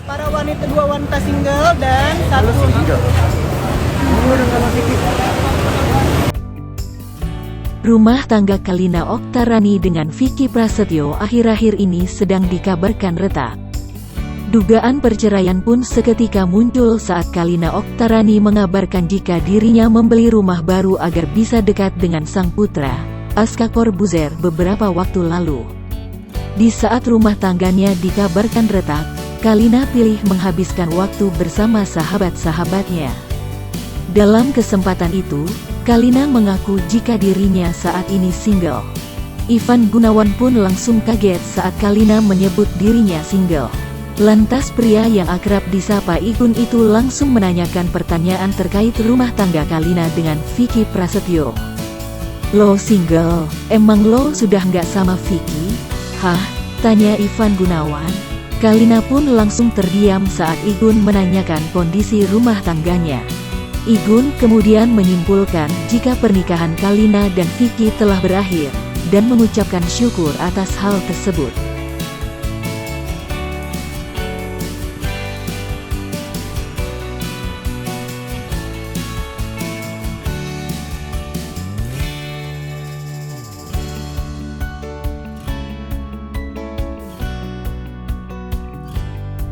Para wanita, 2 wanita single dan 1 single. Rumah tangga Kalina Oktarani dengan Vicky Prasetyo akhir-akhir ini sedang dikabarkan retak. Dugaan perceraian pun seketika muncul saat Kalina Oktarani mengabarkan jika dirinya membeli rumah baru agar bisa dekat dengan sang putra, Aska Corbuzier, beberapa waktu lalu. Di saat rumah tangganya dikabarkan retak, Kalina pilih menghabiskan waktu bersama sahabat-sahabatnya. Dalam kesempatan itu, Kalina mengaku jika dirinya saat ini single. Ivan Gunawan pun langsung kaget saat Kalina menyebut dirinya single. Lantas pria yang akrab disapa Igun itu langsung menanyakan pertanyaan terkait rumah tangga Kalina dengan Vicky Prasetyo. "Lo single? Emang lo sudah nggak sama Vicky?" "Hah?" tanya Ivan Gunawan. Kalina pun langsung terdiam saat Igun menanyakan kondisi rumah tangganya. Igun kemudian menyimpulkan jika pernikahan Kalina dan Vicky telah berakhir, dan mengucapkan syukur atas hal tersebut.